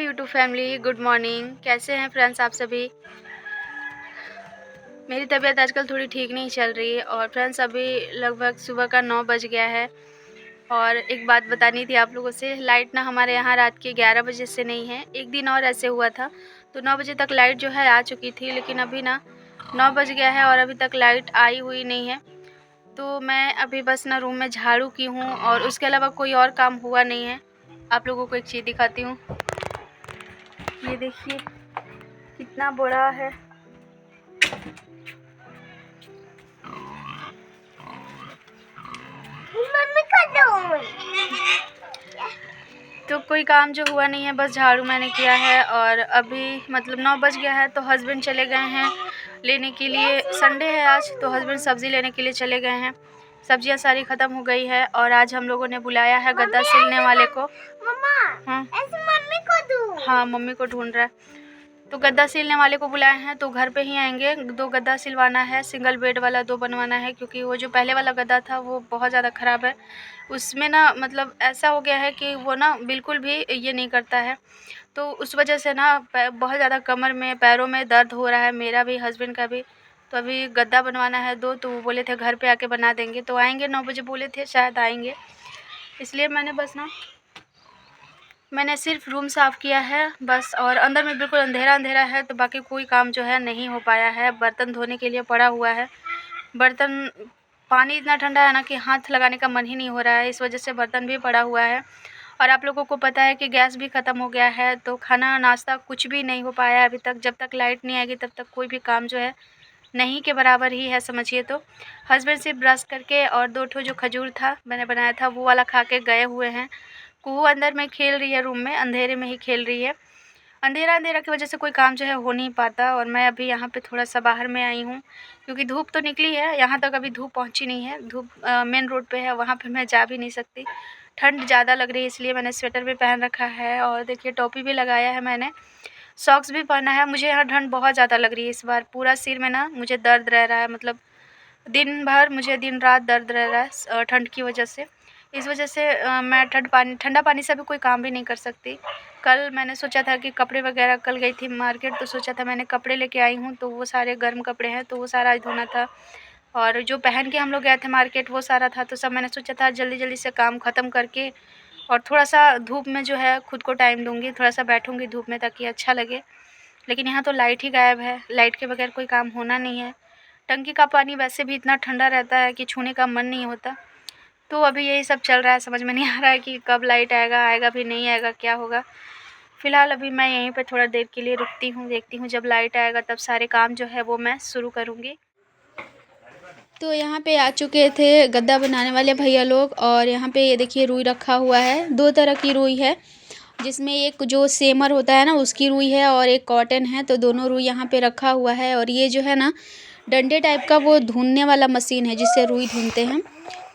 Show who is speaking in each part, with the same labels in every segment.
Speaker 1: YouTube family, good morning. कैसे हैं friends आप सभी। मेरी तबीयत आजकल थोड़ी ठीक नहीं चल रही है और फ्रेंड्स अभी लगभग सुबह का 9 बज गया है। और एक बात बतानी थी आप लोगों से, लाइट ना हमारे यहाँ रात के 11 बजे से नहीं है। एक दिन और ऐसे हुआ था तो 9 बजे तक लाइट जो है आ चुकी थी, लेकिन अभी ना 9 बज गया है और अभी तक लाइट आई हुई नहीं है। तो मैं अभी बस ना रूम में झाड़ू की हूँ और उसके अलावा कोई और काम हुआ नहीं है। आप लोगों को एक चीज़ दिखाती हूँ, ये देखिए कितना बड़ा है। मम्मी का दो। तो कोई काम जो हुआ नहीं है, बस झाड़ू मैंने किया है। और अभी मतलब 9 बज गया है तो हस्बैंड चले गए हैं लेने के लिए। संडे है आज तो हस्बैंड सब्ज़ी लेने के लिए चले गए हैं। सब्जियां सारी ख़त्म हो गई है और आज हम लोगों ने बुलाया है गद्दा सिलने वाले को। मम्मा ऐसे मम्मी को ढूंढ। हाँ, मम्मी को ढूंढ रहा है। तो गद्दा सिलने वाले को बुलाए हैं तो घर पे ही आएंगे। 2 गद्दा सिलवाना है, सिंगल बेड वाला 2 बनवाना है, क्योंकि वो जो पहले वाला गद्दा था वो बहुत ज़्यादा ख़राब है। उसमें ना मतलब ऐसा हो गया है कि वो ना बिल्कुल भी ये नहीं करता है। तो उस वजह से ना बहुत ज़्यादा कमर में पैरों में दर्द हो रहा है, मेरा भी हस्बैंड का भी। तो अभी गद्दा बनवाना है 2, तो वो बोले थे घर पे आके बना देंगे। तो आएंगे 9 बजे बोले थे, शायद आएंगे। इसलिए मैंने सिर्फ रूम साफ़ किया है बस, और अंदर में बिल्कुल अंधेरा अंधेरा है, तो बाकी कोई काम जो है नहीं हो पाया है। बर्तन धोने के लिए पड़ा हुआ है। बर्तन पानी इतना ठंडा है ना कि हाथ लगाने का मन ही नहीं हो रहा है, इस वजह से बर्तन भी पड़ा हुआ है। और आप लोगों को पता है कि गैस भी ख़त्म हो गया है, तो खाना नाश्ता कुछ भी नहीं हो पाया है अभी तक। जब तक लाइट नहीं आएगी तब तक कोई भी काम जो है नहीं के बराबर ही है, समझिए। तो हस्बैंड सिर्फ ब्रश करके और 2 ठो जो खजूर था मैंने बनाया था वो वाला खा के गए हुए हैं। कुहू अंदर में खेल रही है, रूम में अंधेरे में ही खेल रही है। अंधेरा अंधेरा की वजह से कोई काम जो है हो नहीं पाता। और मैं अभी यहाँ पे थोड़ा सा बाहर में आई हूँ, क्योंकि धूप तो निकली है, यहाँ तक अभी धूप पहुँची नहीं है। धूप मेन रोड पे है, वहाँ पे मैं जा भी नहीं सकती, ठंड ज़्यादा लग रही है, इसलिए मैंने स्वेटर भी पहन रखा है। और देखिए टोपी भी लगाया है मैंने, सॉक्स भी पहना है। मुझे यहाँ ठंड बहुत ज़्यादा लग रही है इस बार। पूरा सिर में ना मुझे दर्द रह रहा है, मतलब दिन भर मुझे दिन रात दर्द रह रहा है ठंड की वजह से। इस वजह से मैं ठंडा पानी से भी कोई काम भी नहीं कर सकती। कल मैंने सोचा था कि कपड़े वगैरह, कल गई थी मार्केट तो सोचा था मैंने कपड़े लेके आई हूँ, तो वो सारे गर्म कपड़े हैं तो वो सारा आज धोना था। और जो पहन के हम लोग गए थे मार्केट वो सारा था, तो सब मैंने सोचा था जल्दी जल्दी से काम ख़त्म करके और थोड़ा सा धूप में जो है खुद को टाइम दूँगी, थोड़ा सा बैठूँगी धूप में ताकि अच्छा लगे। लेकिन यहाँ तो लाइट ही गायब है, लाइट के बगैर कोई काम होना नहीं है। टंकी का पानी वैसे भी इतना ठंडा रहता है कि छूने का मन नहीं होता। तो अभी यही सब चल रहा है, समझ में नहीं आ रहा है कि कब लाइट आएगा, आएगा भी नहीं आएगा, क्या होगा। फ़िलहाल अभी मैं यहीं पे थोड़ा देर के लिए रुकती हूँ, देखती हूँ जब लाइट आएगा तब सारे काम जो है वो मैं शुरू करूँगी। तो यहाँ पे आ चुके थे गद्दा बनाने वाले भैया लोग, और यहाँ पे ये देखिए रुई रखा हुआ है। 2 तरह की रुई है, जिसमें एक जो सेमर होता है ना उसकी रुई है और एक कॉटन है, तो दोनों रुई यहाँ पे रखा हुआ है। और ये जो है ना डंडे टाइप का वो धुनने वाला मशीन है जिससे रुई धुनते हैं।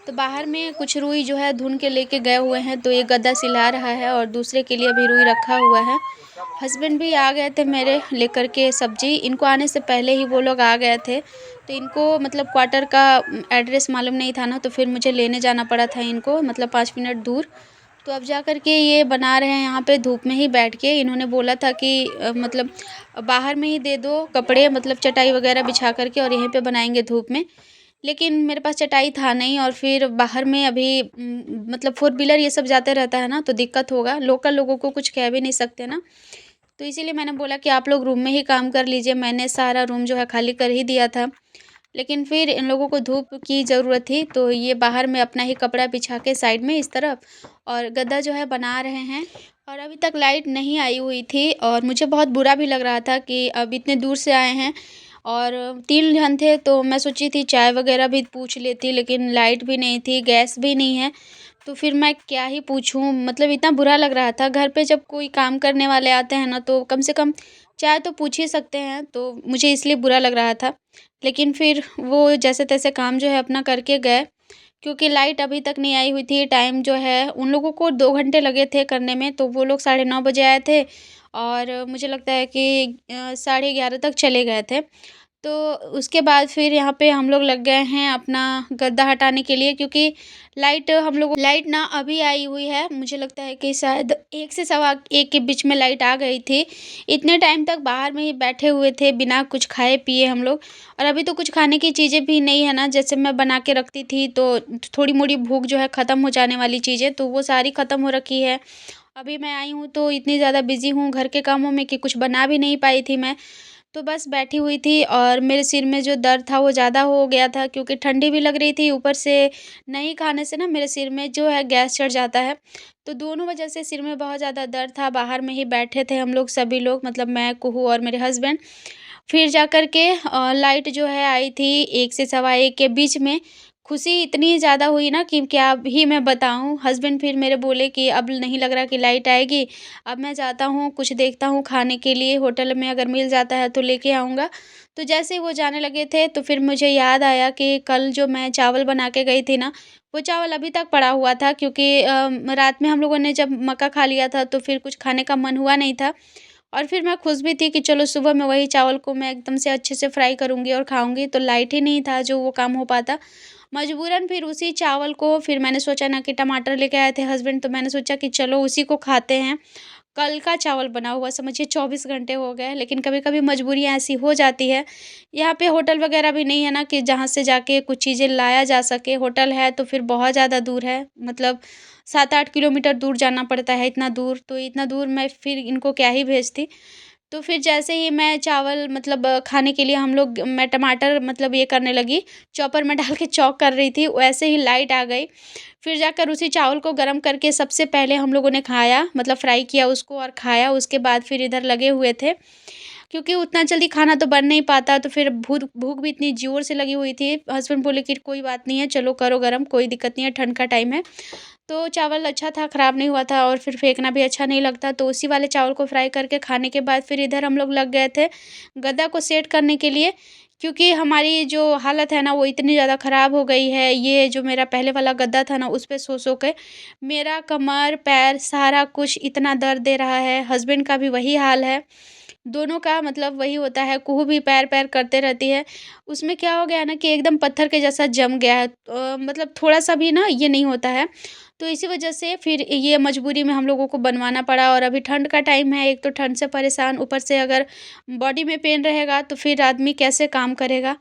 Speaker 1: तो बाहर में कुछ रुई जो है धुन के लेके गए हुए हैं, तो ये गद्दा सिला रहा है और दूसरे के लिए भी रुई रखा हुआ है। हस्बैंड भी आ गए थे मेरे लेकर के सब्जी, इनको आने से पहले ही वो लोग आ गए थे। तो इनको मतलब क्वार्टर का एड्रेस मालूम नहीं था ना, तो फिर मुझे लेने जाना पड़ा था इनको, मतलब 5 मिनट दूर। तो अब जा कर के ये बना रहे हैं यहाँ पे धूप में ही बैठ के। इन्होंने बोला था कि मतलब बाहर में ही दे दो कपड़े, मतलब चटाई वगैरह बिछा कर के, और यहीं पे बनाएंगे धूप में। लेकिन मेरे पास चटाई था नहीं, और फिर बाहर में अभी मतलब 4 व्हीलर ये सब जाते रहता है ना, तो दिक्कत होगा। लोकल लोगों को कुछ कह भी नहीं सकते ना, तो इसीलिए मैंने बोला कि आप लोग रूम में ही काम कर लीजिए। मैंने सारा रूम जो है खाली कर ही दिया था, लेकिन फिर इन लोगों को धूप की ज़रूरत थी, तो ये बाहर में अपना ही कपड़ा बिछा के साइड में इस तरफ, और गद्दा जो है बना रहे हैं। और अभी तक लाइट नहीं आई हुई थी और मुझे बहुत बुरा भी लग रहा था कि अब इतने दूर से आए हैं, और 3 जन थे, तो मैं सोची थी चाय वगैरह भी पूछ लेती, लेकिन लाइट भी नहीं थी, गैस भी नहीं है, तो फिर मैं क्या ही पूछूं। मतलब इतना बुरा लग रहा था। घर पे जब कोई काम करने वाले आते हैं ना, तो कम से कम चाय तो पूछ ही सकते हैं, तो मुझे इसलिए बुरा लग रहा था। लेकिन फिर वो जैसे तैसे काम जो है अपना करके गए, क्योंकि लाइट अभी तक नहीं आई हुई थी। टाइम जो है उन लोगों को 2 घंटे लगे थे करने में, तो वो लोग 9:30 बजे आए थे और मुझे लगता है कि 11:30 तक चले गए थे। तो उसके बाद फिर यहाँ पे हम लोग लग गए हैं अपना गद्दा हटाने के लिए, क्योंकि लाइट ना अभी आई हुई है। मुझे लगता है कि शायद 1 से सवा 1 के बीच में लाइट आ गई थी। इतने टाइम तक बाहर में ही बैठे हुए थे बिना कुछ खाए पिए हम लोग। और अभी तो कुछ खाने की चीज़ें भी नहीं है ना, जैसे मैं बना के रखती थी तो थोड़ी-मोड़ी भूख जो है ख़त्म हो जाने वाली चीज़ें, तो वो सारी ख़त्म हो रखी है। अभी मैं आई हूँ तो इतनी ज़्यादा बिज़ी हूँ घर के कामों में कि कुछ बना भी नहीं पाई थी मैं। तो बस बैठी हुई थी और मेरे सिर में जो दर्द था वो ज़्यादा हो गया था, क्योंकि ठंडी भी लग रही थी, ऊपर से नहीं खाने से ना मेरे सिर में जो है गैस चढ़ जाता है। तो दोनों वजह से सिर में बहुत ज़्यादा दर्द था। बाहर में ही बैठे थे हम लोग सभी लोग, मतलब मैं, कुहू और मेरे हस्बैंड। फिर जा कर के लाइट जो है आई थी 1 से सवा 1 के बीच में। खुशी इतनी ज़्यादा हुई ना कि क्या ही मैं बताऊँ। हस्बैंड फिर मेरे बोले कि अब नहीं लग रहा कि लाइट आएगी, अब मैं जाता हूँ कुछ देखता हूँ खाने के लिए, होटल में अगर मिल जाता है तो लेके आऊँगा। तो जैसे ही वो जाने लगे थे तो फिर मुझे याद आया कि कल जो मैं चावल बना के गई थी ना, वो चावल अभी तक पड़ा हुआ था, क्योंकि रात में हम लोगों ने जब मक्का खा लिया था तो फिर कुछ खाने का मन हुआ नहीं था। और फिर मैं खुश भी थी कि चलो सुबह में वही चावल को मैं एकदम से अच्छे से फ्राई करूँगी और खाऊँगी, तो लाइट ही नहीं था जो वो काम हो पाता। मजबूरन फिर उसी चावल को फिर मैंने सोचा ना कि टमाटर लेके आए थे हस्बैंड, तो मैंने सोचा कि चलो उसी को खाते हैं। कल का चावल बना हुआ समझिए 24 घंटे हो गए, लेकिन कभी-कभी मजबूरियाँ ऐसी हो जाती है। यहाँ पे होटल वगैरह भी नहीं है ना कि जहाँ से जाके कुछ चीज़ें लाया जा सके। होटल है तो फिर बहुत ज़्यादा दूर है, मतलब 7-8 किलोमीटर दूर जाना पड़ता है, इतना दूर, तो इतना दूर मैं फिर इनको क्या ही भेजती। तो फिर जैसे ही मैं चावल मतलब खाने के लिए हम लोग मैं टमाटर मतलब ये करने लगी, चॉपर में डाल के चॉक कर रही थी, वैसे ही लाइट आ गई। फिर जाकर उसी चावल को गरम करके सबसे पहले हम लोगों ने खाया, मतलब फ्राई किया उसको और खाया। उसके बाद फिर इधर लगे हुए थे, क्योंकि उतना जल्दी खाना तो बन नहीं पाता, तो फिर भूख भूख भी इतनी ज़ोर से लगी हुई थी। हस्बैंड बोले कि कोई बात नहीं है, चलो करो गरम, कोई दिक्कत नहीं है, ठंड का टाइम है। तो चावल अच्छा था, ख़राब नहीं हुआ था और फिर फेंकना भी अच्छा नहीं लगता, तो उसी वाले चावल को फ्राई करके खाने के बाद फिर इधर हम लोग लग गए थे गद्दा को सेट करने के लिए। क्योंकि हमारी जो हालत है ना वो इतनी ज़्यादा ख़राब हो गई है, ये जो मेरा पहले वाला गद्दा था ना उस पे सो-सो के मेरा कमर, पैर सारा कुछ इतना दर्द दे रहा है। हस्बैंड का भी वही हाल है। दोनों का मतलब वही होता है, कुहू भी पैर-पैर करते रहती है। उसमें क्या हो गया है ना कि एकदम पत्थर के जैसा जम गया है, मतलब थोड़ा-सा भी ना ये नहीं होता है। तो इसी वजह से फिर ये मजबूरी में हम लोगों को बनवाना पड़ा, और अभी ठंड का टाइम है, एक तो ठंड से परेशान, ऊपर से अगर बॉडी में पेन रहेगा तो फिर आदमी कैसे काम करेगा।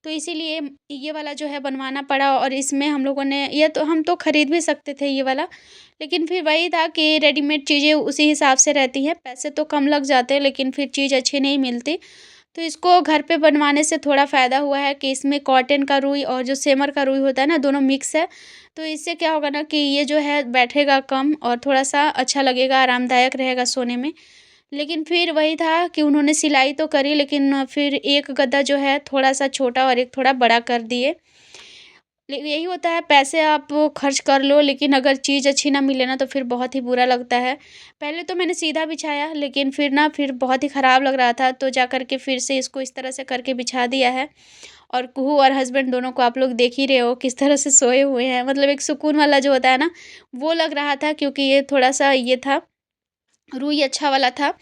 Speaker 1: तो इसीलिए ये वाला जो है बनवाना पड़ा, और इसमें हम लोगों ने ये तो हम तो खरीद भी सकते थे ये वाला, लेकिन फिर वही था कि रेडीमेड चीज़ें उसी हिसाब से रहती हैं, पैसे तो कम लग जाते हैं लेकिन फिर चीज़ अच्छी नहीं मिलती। तो इसको घर पे बनवाने से थोड़ा फ़ायदा हुआ है कि इसमें कॉटन का रुई और जो सेमर का रुई होता है ना, दोनों मिक्स है। तो इससे क्या होगा ना कि ये जो है बैठेगा कम और थोड़ा-सा अच्छा लगेगा, आरामदायक रहेगा सोने में। लेकिन फिर वही था कि उन्होंने सिलाई तो करी, लेकिन फिर एक गद्दा जो है थोड़ा-सा छोटा और एक थोड़ा बड़ा कर दिए। ले यही होता है, पैसे आप खर्च कर लो लेकिन अगर चीज़ अच्छी ना मिले ना तो फिर बहुत ही बुरा लगता है। पहले तो मैंने सीधा बिछाया, लेकिन फिर ना फिर बहुत ही ख़राब लग रहा था, तो जा कर के फिर से इसको इस तरह से करके बिछा दिया है। और कुहू और हस्बैंड दोनों को आप लोग देख ही रहे हो किस तरह से सोए हुए हैं। मतलब एक सुकून वाला जो होता है ना, वो लग रहा था, क्योंकि ये थोड़ा-सा ये था, रूई अच्छा वाला था।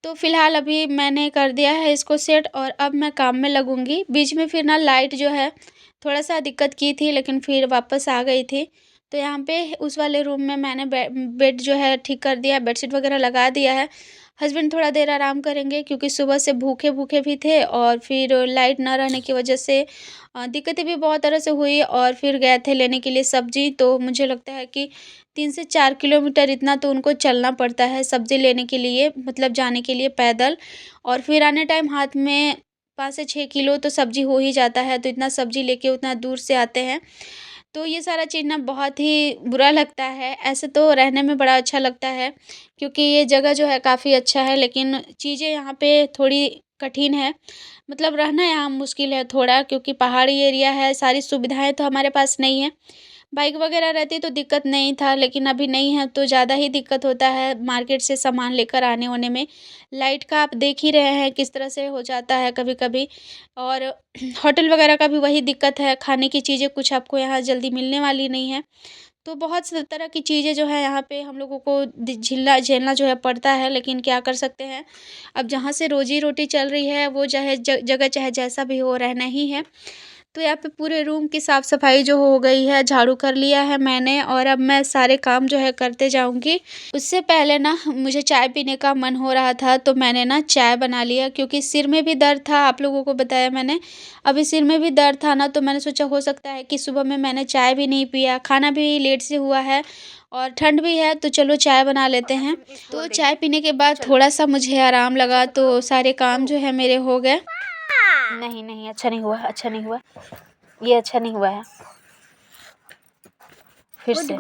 Speaker 1: तो फ़िलहाल अभी मैंने कर दिया है इसको सेट और अब मैं काम में लगूँगी। बीच में फिर ना लाइट जो है थोड़ा-सा दिक्कत की थी, लेकिन फिर वापस आ गई थी। तो यहाँ पे उस वाले रूम में मैंने बेड जो है ठीक कर दिया है, बेडशीट वग़ैरह लगा दिया है। हस्बैंड थोड़ा देर आराम करेंगे, क्योंकि सुबह से भूखे-भूखे भी थे, और फिर लाइट ना रहने की वज़ह से दिक्कतें भी बहुत तरह से हुई, और फिर गए थे लेने के लिए सब्ज़ी। तो मुझे लगता है कि 3 से 4 किलोमीटर इतना तो उनको चलना पड़ता है सब्ज़ी लेने के लिए, मतलब जाने के लिए पैदल, और फिर आने टाइम हाथ में 5 से 6 किलो तो सब्ज़ी हो ही जाता है, तो इतना सब्ज़ी लेके उतना दूर से आते हैं। तो ये सारा चीज़ ना बहुत ही बुरा लगता है। ऐसे तो रहने में बड़ा अच्छा लगता है, क्योंकि ये जगह जो है काफ़ी अच्छा है, लेकिन चीज़ें यहाँ पे थोड़ी कठिन है। मतलब रहना यहाँ मुश्किल है थोड़ा, क्योंकि पहाड़ी एरिया है, सारी सुविधाएँ तो हमारे पास नहीं है। बाइक वगैरह रहती तो दिक्कत नहीं था, लेकिन अभी नहीं है तो ज़्यादा ही दिक्कत होता है मार्केट से सामान लेकर आने-वाने में। लाइट का आप देख ही रहे हैं किस तरह से हो जाता है कभी-कभी, और होटल वगैरह का भी वही दिक्कत है, खाने की चीज़ें कुछ आपको यहाँ जल्दी मिलने वाली नहीं है। तो बहुत स तरह की चीज़ें जो है यहाँ पे हम लोगों को झेलना जो है पड़ता है, लेकिन क्या कर सकते हैं। अब जहाँ से रोज़ी-रोटी चल रही है वो चाहे जगह चाहे जैसा भी हो रहना ही है। तो यहाँ पे पूरे रूम की साफ-सफाई जो हो गई है, झाड़ू कर लिया है मैंने और अब मैं सारे काम जो है करते जाऊँगी। उससे पहले ना मुझे चाय पीने का मन हो रहा था, तो मैंने ना चाय बना लिया क्योंकि सिर में भी दर्द था, आप लोगों को बताया मैंने। अभी सिर में भी दर्द था ना, तो मैंने सोचा हो सकता है कि सुबह में मैंने चाय भी नहीं पिया, खाना भी लेट से हुआ है और ठंड भी है, तो चलो चाय बना लेते हैं। तो चाय पीने के बाद थोड़ा-सा मुझे आराम लगा, तो सारे काम जो है मेरे हो गए। नहीं, नहीं, अच्छा नहीं हुआ, अच्छा नहीं हुआ। ये अच्छा नहीं हुआ है। फिर से।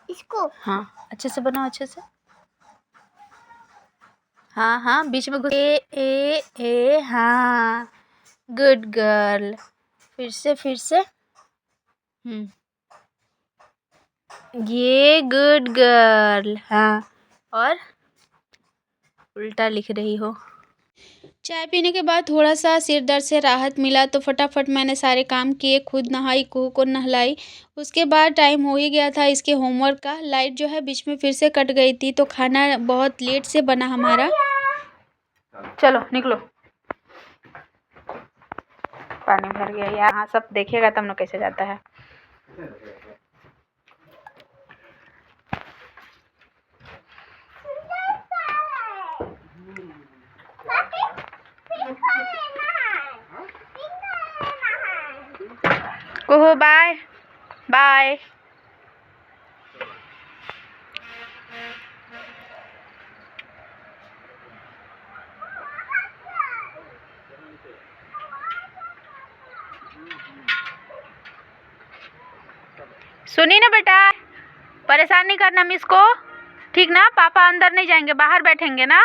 Speaker 1: इसको हाँ, अच्छे से बनाओ, अच्छे से। हाँ, हाँ, बीच में घुस ए हाँ, गुड गर्ल। फिर से, फिर से। ये गुड गर्ल। हाँ, और उल्टा लिख रही हो। चाय पीने के बाद थोड़ा-सा सिर दर्द से राहत मिला, तो फटाफट मैंने सारे काम किए, खुद नहाई, कुहू को नहलाई। उसके बाद टाइम हो ही गया था इसके होमवर्क का। लाइट जो है बीच में फिर से कट गई थी, तो खाना बहुत लेट से बना हमारा। चलो निकलो। पानी भर गया यहाँ, सब देखिएगा तब ना कैसे जाता है। कुहू बाय बाय। सुनी ना बेटा, परेशान नहीं करना मिस को, ठीक ना। पापा अंदर नहीं जाएंगे, बाहर बैठेंगे ना।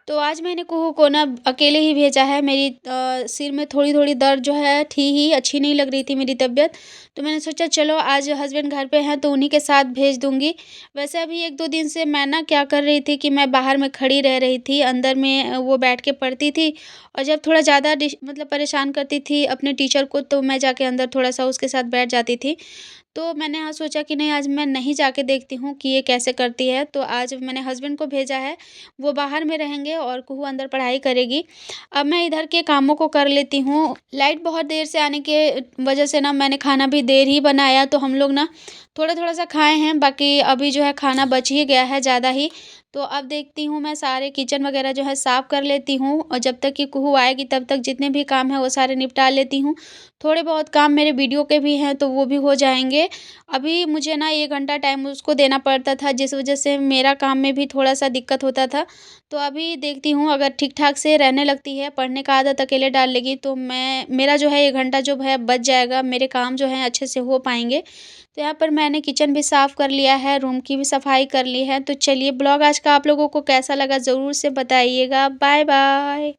Speaker 1: तो आज मैंने कुहू को ना अकेले ही भेजा है। मेरी सिर में थोड़ी-थोड़ी दर्द जो है थी ही, अच्छी नहीं लग रही थी मेरी तबीयत। तो मैंने सोचा चलो आज हस्बैंड घर पे हैं तो उन्हीं के साथ भेज दूँगी। वैसे अभी 1-2 दिन से मैं ना क्या कर रही थी कि मैं बाहर में खड़ी रह रही थी, अंदर में वो बैठ के पढ़ती थी और जब थोड़ा ज़्यादा मतलब परेशान करती थी अपने टीचर को, तो मैं जाके अंदर थोड़ा-सा उसके साथ बैठ जाती थी। तो मैंने आज सोचा कि नहीं, आज मैं नहीं जाके देखती हूँ कि ये कैसे करती है। तो आज मैंने हस्बैंड को भेजा है, वो बाहर में रहेंगे और कुहू अंदर पढ़ाई करेगी। अब मैं इधर के कामों को कर लेती हूँ। लाइट बहुत देर से आने के वजह से ना मैंने खाना भी देर ही बनाया, तो हम लोग ना थोड़ा-थोड़ा सा खाए हैं, बाकी अभी जो है खाना बच ही गया है ज़्यादा ही। तो अब देखती हूँ मैं सारे किचन वगैरह जो है साफ़ कर लेती हूँ और जब तक कि कुहू आएगी तब तक जितने भी काम हैं वो सारे निपटा लेती हूँ। थोड़े बहुत काम मेरे वीडियो के भी हैं तो वो भी हो जाएँगे। अभी मुझे ना 1 घंटा टाइम उसको देना पड़ता था, जिस वजह से मेरा काम में भी थोड़ा-सा दिक्कत होता था। तो अभी देखती हूँ अगर ठीक-ठाक से रहने लगती है, पढ़ने का आदत अकेले डाल लेगी तो मेरा जो है 1 घंटा जो है बच जाएगा, मेरे काम जो हैं अच्छे से हो पाएँगे। तो यहाँ पर मैंने किचन भी साफ़ कर लिया है, रूम की भी सफाई कर ली है। तो चलिए ब्लॉग आज का आप लोगों को कैसा लगा ज़रूर से बताइएगा। Bye bye.